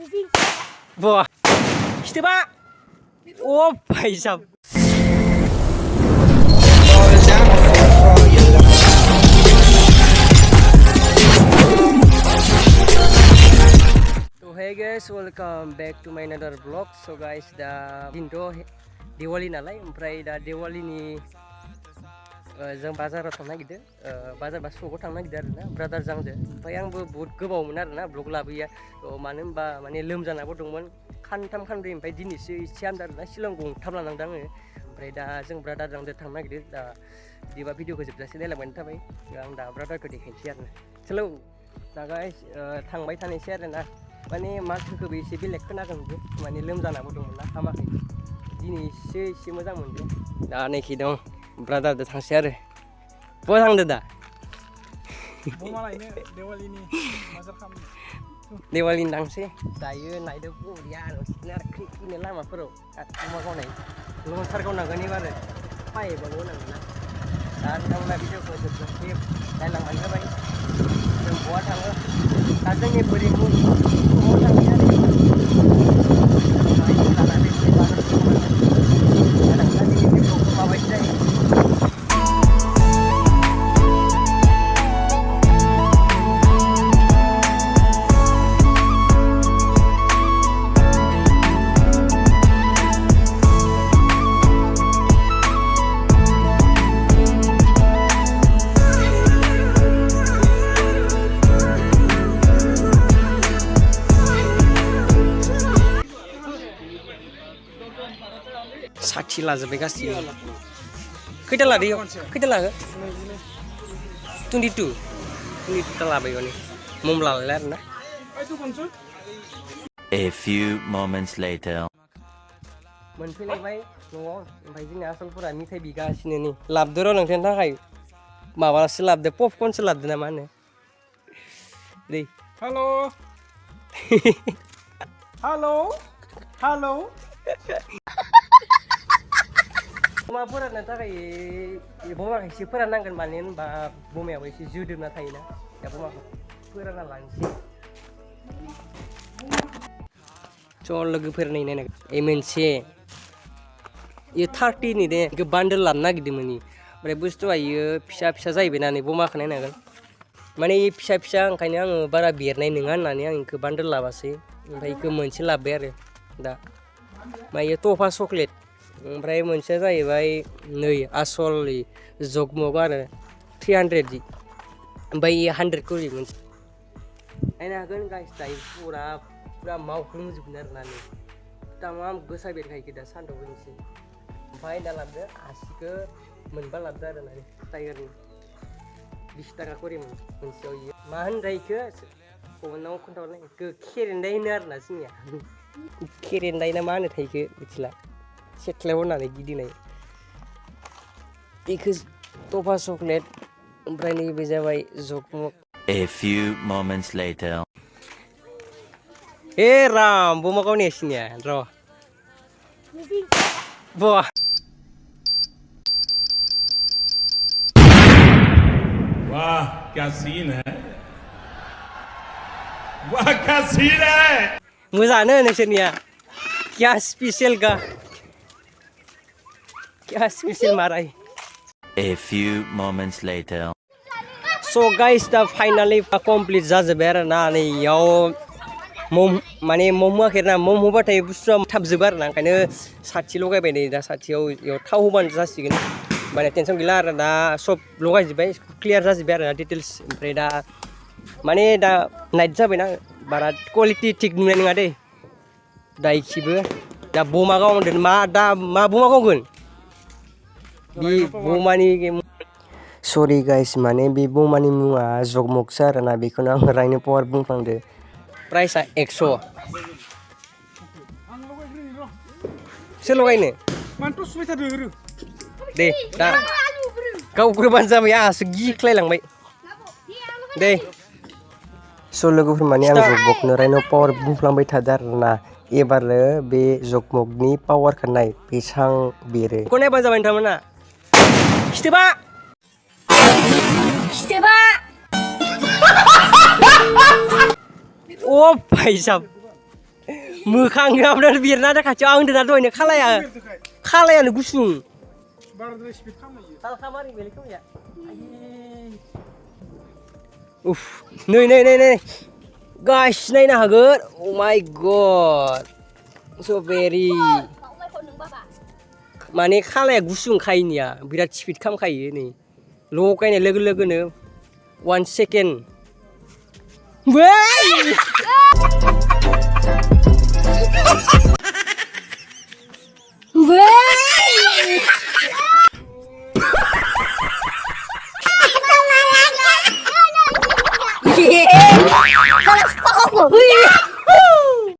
वाह खिथोबा ओ भाई साहब तो hey guys, welcome back to my another vlog. So guys, दा दिनथ' दिवाली नालाय ओमफ्राय दा Diwali Ni जों बाजाराव थांनो नागिरदों बाजार बा सकआव थांनो नागिरदों आरोना ब्रादार जोंजों ओमफ्राय आंबो बहुत गोबावमोन आरोना ब्लग लाबोया मानो होनबा माने लोमजानाबो दंमोन खानथाम खानब्रै ओमफ्राय दिनैसो एसे हामदों आरोना सिलं गंथाम लानांदों आङो ओमफ्राय दा जों ब्रादार जोंजों थांनो नागिरदों दा बिदिबा भिडिअखौ जोबजासे नायलांबानो थाबाय आं दा ब्रादारखौ देखायनोसै आरोना हेलौ दा गाइस थांबाय थानायसै आरोना माने माथोखौबो एसे बेलेग खोनागोनबो माने लोमजानाबो दंमोन ना हामाखै दिनैसो एसे मोजां मोनदों दा नैखि दं ब्रादारजों थांसै आरो बहा थांदो दा बमा लायनो देवालिनि बाजार खालामनो देवालिनि थांसै दायो नायदो बरिया नोंसिना क्रिकनो लामाफोराव बमा गावनाय लंसार गावनांगोन एबारो फाइबाल' होनांगोन ना दा नोंथांमोना भिडिअखौ जोबजासे नायलांबानो जाबाय जों बहा थाङो दा जोंनि बोरिमु समाव थांसै आरो लानानै माबायदि जायो साथि लाजोब्बाय गासिबो खैथा लादो खैथा लाखो 22 ता लाबाय माने मम लालायला आरोना A few moments later मोनफैलायबाय न'आव ओमफ्राय जोंनि आसलफोरा मिथाइ बिगासिनो नै लाबदो र' नोंथांनि थाखाय माबासो लाबदो पपकर्नसो लाबदो ना मा होनो दै हेलौ हेलौ हेलौ बमा फोराननो थाखाय बमाखौ एसे फोराननांगोन मानो होनबा बमायाबो एसे जोदोबना थायोना दा बमाखौ फोरानना लानोसै ज' लोगोफोर नायनाय मोनसे इयो 30 नि दे इखौ बान्डोल लानो नागिरदोंमोन ओमफ्राय बुस्थुआ इयो फिसा फिसा जाहैबाय ना नै बमाखौ नायनांगोन माने इयो फिसा फिसा ओंखायनो आङो बारा बेरनाय नङा होननानै आं इखौ बान्डोल लाबासै ओमफ्राय इखौ मोनसे लाबोबाय आरो दा मा इयो टफा चक्लेट ओमफ्राय मोनसेया जाहैबाय नै आसल जगमग आरो 300 जि ओमफ्राय इयो 100 करि मोनसे नायनो हागोन गाइस दायो पुरा मावख्लुंजोबगोन आरोना नै तामाम गोसा बेरखायो दा सान्दुं होनोसै ओमफ्राय दा लाबोदो आसिखौ मोनबा लाबोदो आरो ना टाइगारनि 20 थाखा करि मोनसेयाव इयो मा होनद्राय इखो गुबुनाव खोन्थाहरनाय इखौ खेरेन्दाय होनो आरोना जोंनिया खेरेन्दाय ना मा होनो थाइखो मिथिला सेथ्लायाव होनानै गिदिंनाय बेखौ टफा चक्लेट ओमफ्राय नैबे जाबाय जगमग A few moments later ए राम बमा गावनि सिनिया र' वाह वाह क्या सीन है वाह क्या सीन है मोजाङानो नोंसोरनिया क्या स्पेशल माराय A few moments later So guys दा फाइनालि कमप्लिट जाजोब्बाय आरो ना नै इयाव माने मम होआखै आरोना मम होबाथाय बुस्थुआ थाब जोबो आरोना ओंखायनो साथि लगायबाय नै दा साथियाव इयाव थाव होबानो जासिगोन माने टेनसन गैला आरो दा सब लगायजोब्बाय क्लियार जाजोब्बाय आरोना डिटेल्स ओमफ्राय दा माने दा नाइट जाबायना बारा क्वालिटि थिग नुनाय नङा दै दा इखिबो दा बमा गावदों मा बमा गावगोन बे बमानि सरि गाइस माने बे बमानि मुङा जगमगसो आरोना बेखौनो आं रायनो पावार बुंफ्लांदो प्राइसआ 100 सोर लगायनो मानोथ' सुबाय थादो दे दा गावग्रोबानो जाबाय आंहासो गिख्लायलांबाय दे स' लोगोफोर माने आं जगमगनो रायनो पावार बुंफ्लांबाय थादों आरोना एबारो बे जगमगनि पावारखौ नाय बेसां बेरो बेखौ नायबानो जाबाय नोंथांमोना खिथोबा ओ भाई साहब मोखां गाबनानै बेरना दा खाथियाव आं होनदों ना दहायनो खालायानो गुसुं बाराद्राय स्पिड खालामनायो खालाखा मारै बेलाय खोमाया उफ नै गाइस नायनो हागोन अ माय गड स' भेरि माने खालाया गुसुं खायनिया बिराद स्पिड खालामखायो नै लगायनाय लोगो लोगोनो 1 सेकेन्ड